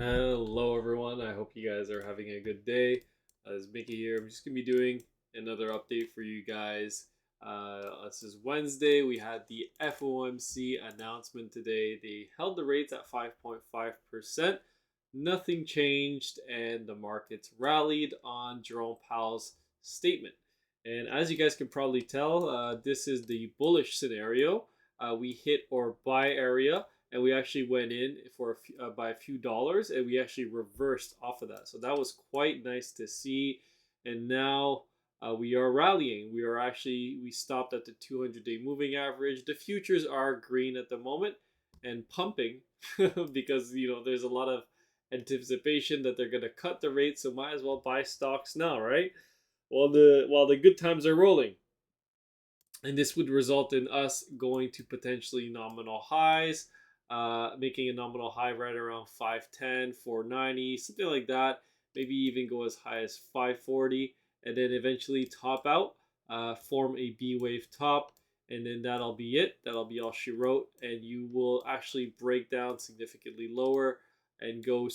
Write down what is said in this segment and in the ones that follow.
Hello everyone, I hope you guys are having a good day. It's Mickey here. I'm just going to be doing another update for you guys. This is Wednesday. We had the FOMC announcement today. They held the rates at 5.5%. Nothing changed, and the markets rallied on Jerome Powell's statement. And as you guys can probably tell, this is the bullish scenario. We hit our buy area, and we actually went in for by a few dollars, and we actually reversed off of that. So that was quite nice to see. And now we are rallying. We stopped at the 200-day moving average. The futures are green at the moment and pumping because there's a lot of anticipation that they're going to cut the rate. So might as well buy stocks now, right? While the good times are rolling. And this would result in us going to potentially nominal highs, making a nominal high right around 510, 490, something like that. Maybe even go as high as 540, and then eventually top out, form a B wave top, and then that'll be it. That'll be all she wrote, and you will actually break down significantly lower and go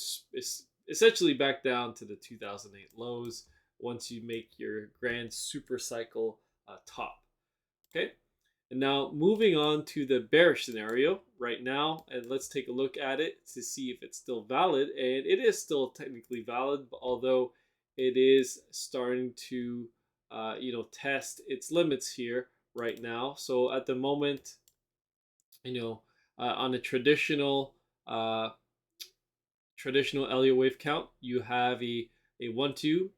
essentially back down to the 2008 lows once you make your grand super cycle top. Okay, and now moving on to the bearish scenario right now, and let's take a look at it to see if it's still valid. And it is still technically valid, although it is starting to, test its limits here right now. So at the moment, on a traditional Elliott wave count, you have a 1, 2,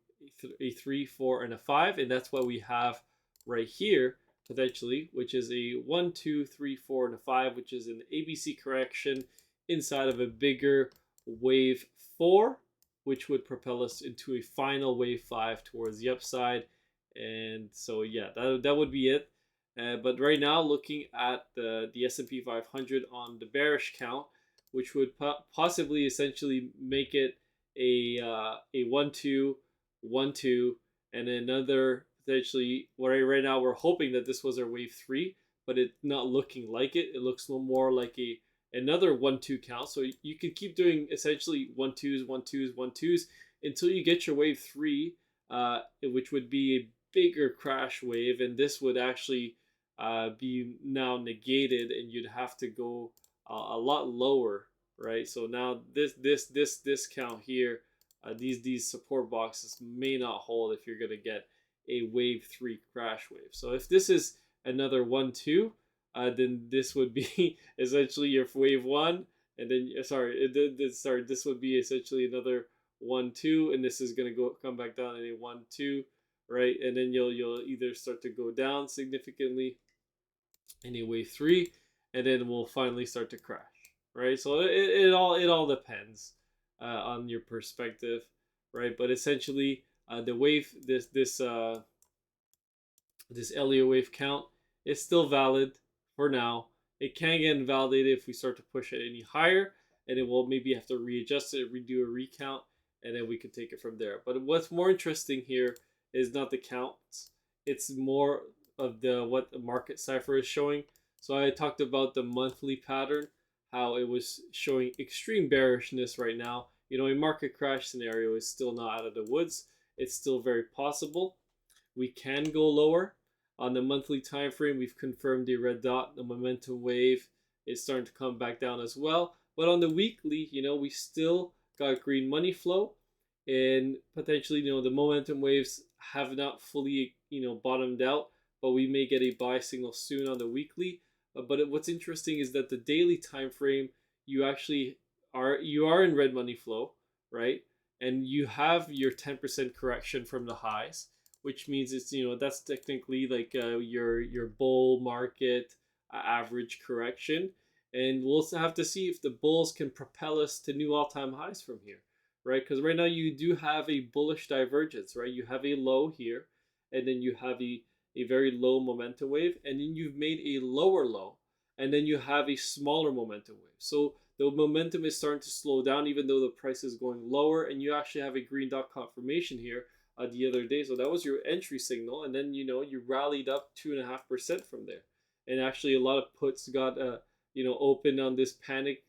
a 3, 4, and a 5, and that's what we have right here potentially, which is a 1, 2, 3, 4, and a 5, which is an ABC correction inside of a bigger wave 4, which would propel us into a final wave 5 towards the upside. And so yeah, that would be it. But right now, looking at the S&P 500 on the bearish count, which would possibly essentially make it a 1, 2, 1, 2, and another potentially. Right now we're hoping that this was our wave 3, but it's not looking like it. It looks a little more like another 1, 2 count. So you can keep doing essentially 1, 2s, 1, 2s, 1, 2s until you get your wave 3, which would be a bigger crash wave, and this would actually be now negated, and you'd have to go a lot lower, right? So now this count here, these support boxes may not hold if you're gonna get a wave 3 crash wave. So if this is another 1, 2, then this would be essentially your wave 1, and then this would be essentially another 1, 2, and this is gonna come back down in a 1, 2, right? And then you'll either start to go down significantly in a wave 3, and then we'll finally start to crash, right? So it all depends on your perspective, right? But essentially, the wave this Elliott wave count is still valid for now. It can get invalidated if we start to push it any higher, and it will maybe have to readjust it, redo a recount, and then we can take it from there. But what's more interesting here is not the counts; it's more of what the market cipher is showing. So I talked about the monthly pattern, how it was showing extreme bearishness right now. A market crash scenario is still not out of the woods. It's still very possible. We can go lower. On the monthly time frame, we've confirmed the red dot. The momentum wave is starting to come back down as well. But on the weekly, we still got green money flow, and potentially, the momentum waves have not fully, bottomed out, but we may get a buy signal soon on the weekly. But what's interesting is that the daily time frame, you are in red money flow, right? And you have your 10% correction from the highs, which means it's that's technically like your bull market average correction, and we'll also have to see if the bulls can propel us to new all-time highs from here, right? Because right now you do have a bullish divergence, right? You have a low here, and then you have a very low momentum wave, and then you've made a lower low, and then you have a smaller momentum wave. So the momentum is starting to slow down, even though the price is going lower, and you actually have a green dot confirmation here the other day. So that was your entry signal, and then you rallied up 2.5% from there, and actually a lot of puts got opened on this panic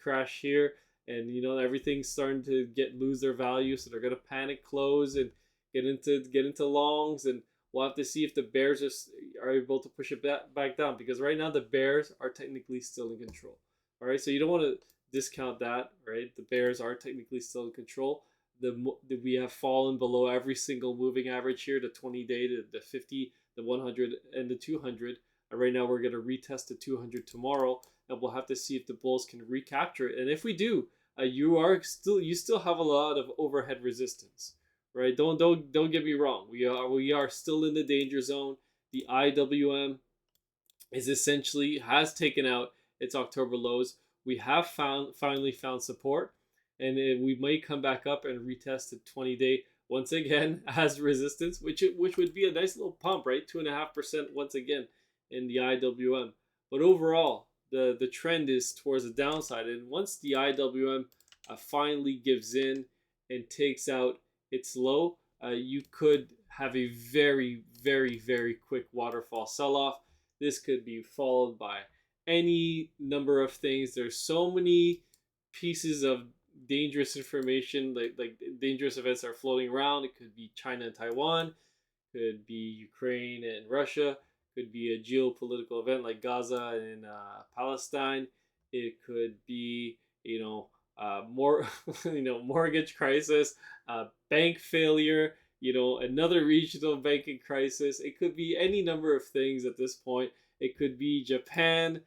crash here, and everything's starting to lose their value, so they're gonna panic close and get into longs, and we'll have to see if the bears are able to push it back down, because right now the bears are technically still in control. All right, so you don't want to discount that, right? The bears are technically still in control. We have fallen below every single moving average here, the 20-day, the 50, the 100, and the 200. And right now we're going to retest the 200 tomorrow, and we'll have to see if the bulls can recapture it. And if we do, you still have a lot of overhead resistance, right? Don't get me wrong. We are still in the danger zone. The IWM has taken out its October lows. We have finally found support, and we may come back up and retest the 20-day once again as resistance, which would be a nice little pump, right? 2.5% once again in the IWM. But overall, the trend is towards the downside, and once the IWM finally gives in and takes out its low, you could have a very, very, very quick waterfall sell-off. This could be followed by any number of things. There's so many pieces of dangerous information, like dangerous events are floating around. It could be China and Taiwan, could be Ukraine and Russia, could be a geopolitical event like Gaza and Palestine. It could be more mortgage crisis, bank failure, another regional banking crisis. It could be any number of things at this point. It could be Japan,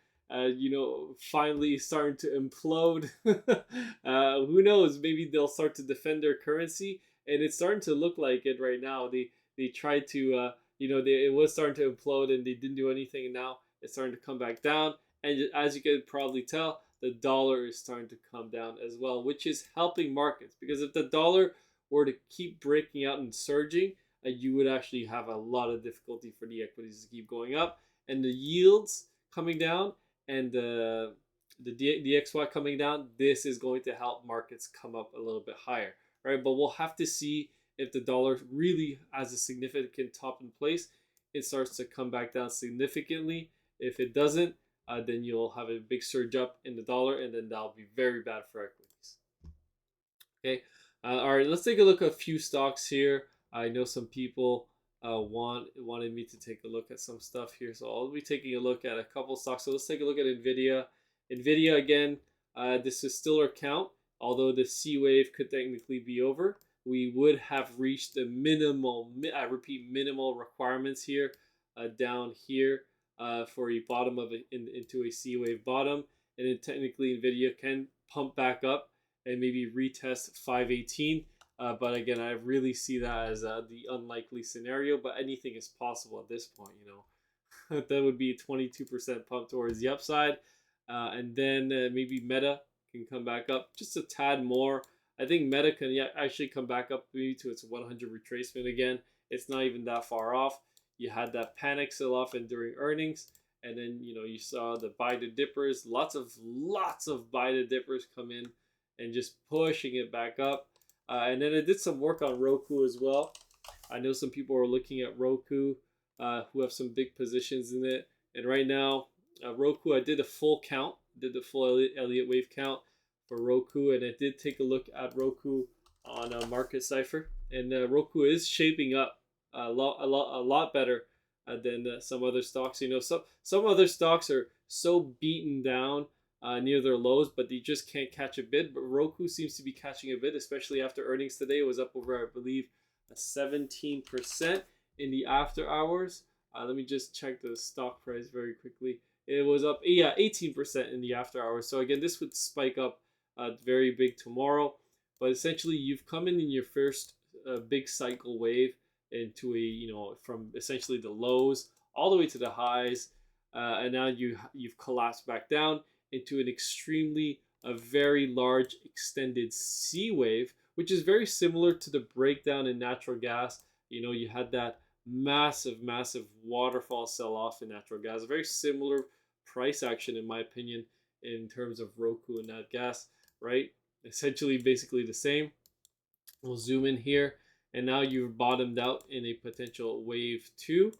finally starting to implode. Who knows? Maybe they'll start to defend their currency, and it's starting to look like it right now. They tried to, it was starting to implode, and they didn't do anything. And now it's starting to come back down, and as you can probably tell, the dollar is starting to come down as well, which is helping markets, because if the dollar were to keep breaking out and surging, you would actually have a lot of difficulty for the equities to keep going up, and the yields coming down, and the DXY coming down. This is going to help markets come up a little bit higher, right? But we'll have to see if the dollar really has a significant top in place. It starts to come back down significantly. If it doesn't, then you'll have a big surge up in the dollar, and then that'll be very bad for equities. Okay, all right, let's take a look at a few stocks here. I know some people wanted me to take a look at some stuff here, so I'll be taking a look at a couple stocks. So let's take a look at Nvidia. Nvidia again, this is still our count, although the C wave could technically be over. We would have reached the minimal, I repeat, minimal requirements here, down here, for a bottom of into a C wave bottom, and then technically Nvidia can pump back up and maybe retest 518. But again, I really see that as the unlikely scenario. But anything is possible at this point. That would be a 22% pump towards the upside, and then maybe Meta can come back up just a tad more. I think Meta can actually come back up maybe to its 100 retracement again. It's not even that far off. You had that panic sell-off and during earnings, and then you saw the buy the dippers, lots of buy the dippers come in and just pushing it back up. And then I did some work on Roku as well. I know some people are looking at Roku who have some big positions in it. And right now, Roku, I did a full count, did the full Elliott wave count for Roku, and I did take a look at Roku on Market Cipher, and Roku is shaping up a lot better than some other stocks. Some other stocks are so beaten down near their lows, but they just can't catch a bid. But Roku seems to be catching a bid, especially after earnings today. It was up over, I believe, 17% in the after hours. Let me just check the stock price very quickly. It was up, 18% in the after hours. So again, this would spike up very big tomorrow. But essentially, you've come in your first big cycle wave into from essentially the lows all the way to the highs, and now you've collapsed back down into an extremely very large extended C wave, which is very similar to the breakdown in natural gas. You had that massive waterfall sell-off in natural gas. Very similar price action, in my opinion, in terms of Roku and nat gas, right? Essentially, basically the same. We'll zoom in here, and now you've bottomed out in a potential wave 2.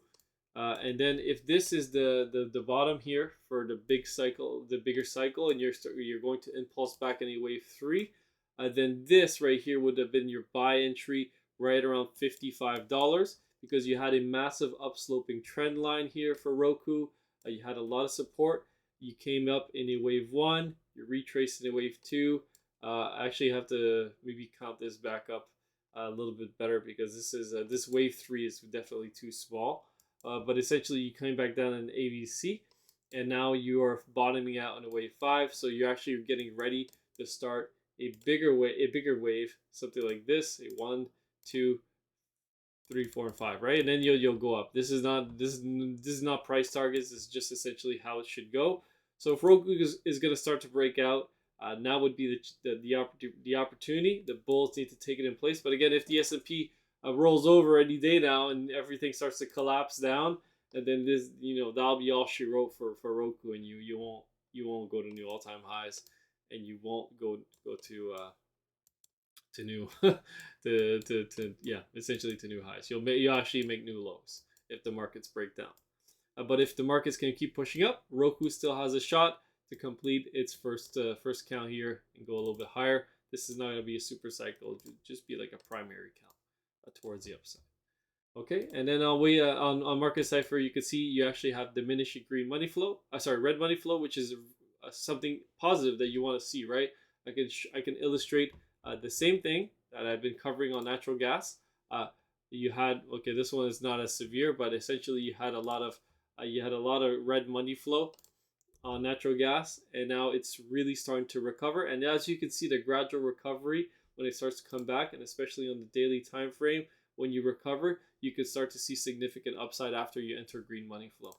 And then if this is the bottom here for the big cycle, the bigger cycle, and you're going to impulse back in a wave three, then this right here would have been your buy entry right around $55 because you had a massive upsloping trend line here for Roku. You had a lot of support. You came up in a wave one, you retraced in a wave two. I actually have to maybe count this back up a little bit better because this wave three is definitely too small. But essentially, you came back down in ABC, and now you are bottoming out in a wave five. So you're actually getting ready to start a bigger wave, something like this: a 1, 2, 3, 4, and 5, right? And then you'll go up. This is not price targets. This is just essentially how it should go. So if Roku is going to start to break out, now would be the opportunity. The bulls need to take it in place. But again, if the S&P rolls over any day now and everything starts to collapse down, and then this that'll be all she wrote for Roku, and you won't go to new all-time highs, and you won't go to new to yeah, essentially to new highs. You'll actually make new lows if the markets break down. But if the markets can keep pushing up, Roku still has a shot to complete its first count here and go a little bit higher. This is not going to be a super cycle; it'll just be like a primary count towards the upside. Okay, and then on Market Cipher, you can see you actually have diminishing red money flow, which is something positive that you want to see, right? I can illustrate the same thing that I've been covering on natural gas. You had this one is not as severe, but essentially you had a lot of red money flow on natural gas, and now it's really starting to recover. And as you can see, the gradual recovery when it starts to come back, and especially on the daily time frame, when you recover, you can start to see significant upside after you enter green money flow.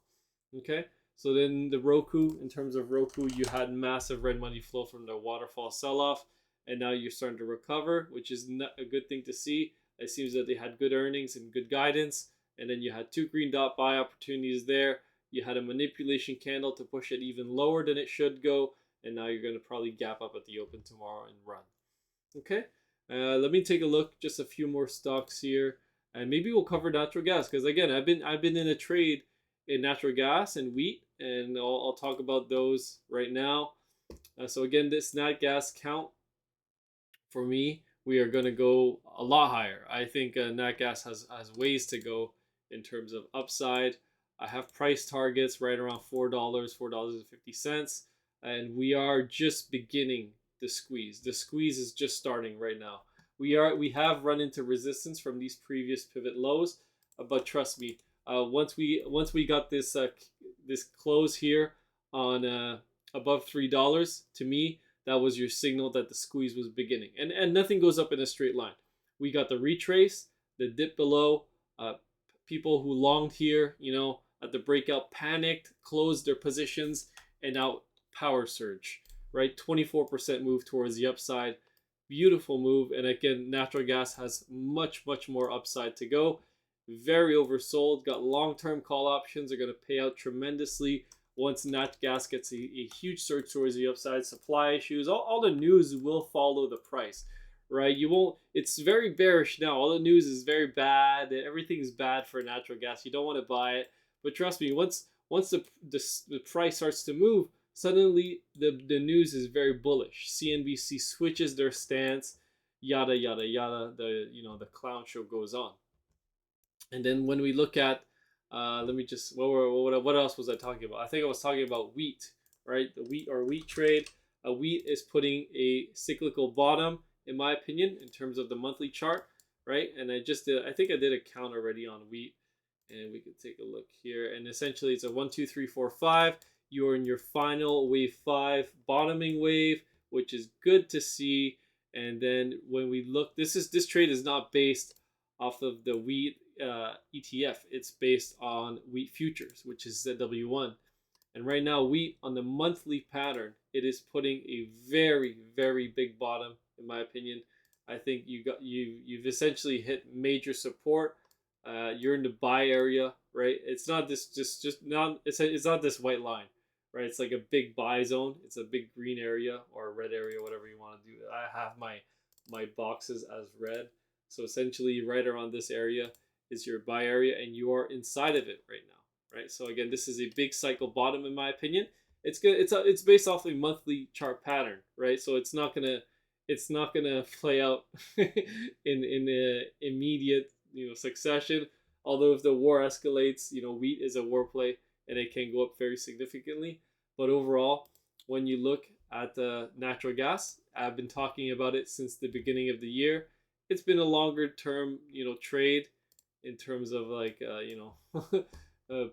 Okay, so then in terms of Roku, you had massive red money flow from the waterfall sell-off, and now you're starting to recover, which is a good thing to see. It seems that they had good earnings and good guidance, and then you had two green dot buy opportunities there. You had a manipulation candle to push it even lower than it should go, and now you're going to probably gap up at the open tomorrow and run. Okay, let me take a look, just a few more stocks here, and maybe we'll cover natural gas because again, I've been in a trade in natural gas and wheat, and I'll talk about those right now. So again, this nat gas count for me, we are going to go a lot higher. I think nat gas has ways to go in terms of upside. I have price targets right around $4, $4.50, and we are just beginning the squeeze. The squeeze is just starting right now. We have run into resistance from these previous pivot lows, but trust me, once we got this this close here on above $3, to me that was your signal that the squeeze was beginning. And nothing goes up in a straight line. We got the retrace, the dip below. People who longed here, at the breakout panicked, closed their positions, and now power surge, right? 24% move towards the upside. Beautiful move. And again, natural gas has much more upside to go. Very oversold. Got long-term call options. Are going to pay out tremendously once nat gas gets a huge surge towards the upside. Supply issues. All the news will follow the price, right? You won't. It's very bearish now. All the news is very bad. Everything is bad for natural gas. You don't want to buy it. But trust me, once the price starts to move, suddenly the news is very bullish. CNBC switches their stance, yada yada yada. The clown show goes on. And then when we look at, let me just what else was I talking about? I think I was talking about wheat, right? The wheat trade. Wheat is putting a cyclical bottom, in my opinion, in terms of the monthly chart, right? And I think I did a count already on wheat. And we could take a look here. And essentially it's a 1, 2, 3, 4, 5. You're in your final wave 5 bottoming wave, which is good to see. And then when we look, this trade is not based off of the wheat ETF. It's based on wheat futures, which is ZW1. And right now, wheat on the monthly pattern, it is putting a very big bottom, in my opinion. I think you've essentially hit major support. You're in the buy area, right? It's not this it's not this white line, right? It's like a big buy zone. It's a big green area or a red area, whatever you want to do. I have my boxes as red, so essentially right around this area is your buy area, and you are inside of it right now. right? So again, this is a big cycle bottom in my opinion. It's good. It's based off a monthly chart pattern, right? So it's not gonna play out in the immediate succession. Although if the war escalates, wheat is a war play and it can go up very significantly. But overall, when you look at natural gas, I've been talking about it since the beginning of the year. It's been a longer term, trade in terms of like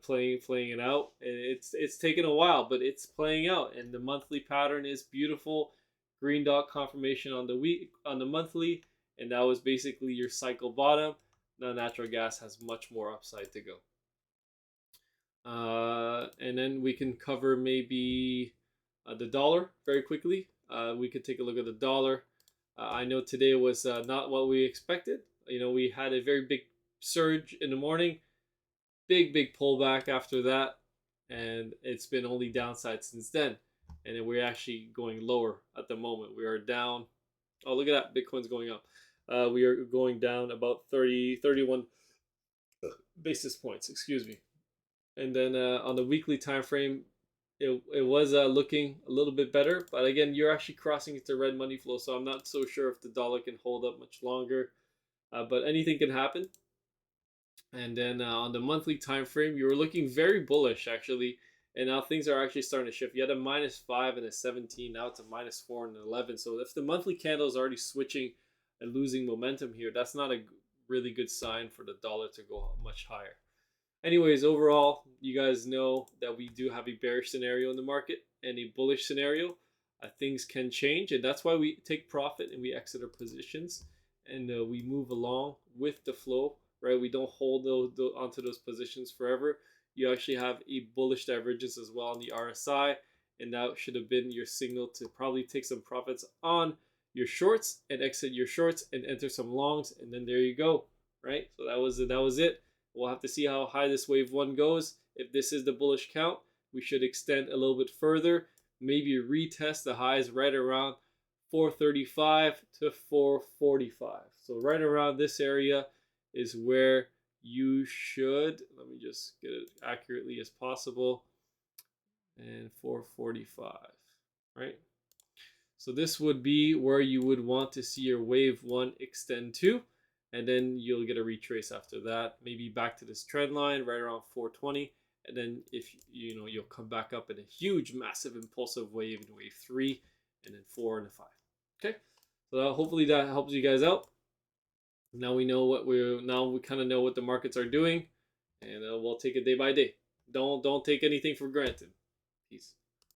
playing it out. It's taken a while, but it's playing out, and the monthly pattern is beautiful. Green dot confirmation on the week on the monthly, and that was basically your cycle bottom. Now natural gas has much more upside to go. And then we can cover maybe the dollar very quickly. We could take a look at the dollar. I know today was not what we expected. We had a very big surge in the morning, big pullback after that, and it's been only downside since then. And then we're actually going lower at the moment. We are down. Oh, look at that. Bitcoin's going up. We are going down about 31 basis points. Excuse me. And then on the weekly time frame, it was looking a little bit better. But again, you're actually crossing into red money flow. So I'm not so sure if the dollar can hold up much longer. But anything can happen. And then on the monthly time frame, you were looking very bullish actually, and now things are actually starting to shift. You had a -5 and a 17, now it's a -4 and an 11. So if the monthly candle is already switching and losing momentum here, that's not a really good sign for the dollar to go much higher. Anyways, overall, you guys know that we do have a bearish scenario in the market and a bullish scenario. Things can change, and that's why we take profit and we exit our positions, and we move along with the flow. Right, we don't hold those onto those positions forever. You actually have a bullish divergence as well on the RSI, and that should have been your signal to probably take some profits on your shorts and exit your shorts and enter some longs, and then there you go. Right, so that was it. We'll have to see how high this wave one goes. If this is the bullish count, we should extend a little bit further, maybe retest the highs right around 435 to 445. So right around this area is where you should, let me just get it accurately as possible, and 445, right? So this would be where you would want to see your wave one extend to, and then you'll get a retrace after that, maybe back to this trend line right around 420, and then if you'll come back up in a huge massive impulsive wave in wave 3, and then 4 and 5. Okay, so hopefully that helps you guys out. Now we kind of know what the markets are doing, and we'll take it day by day. Don't take anything for granted. Peace.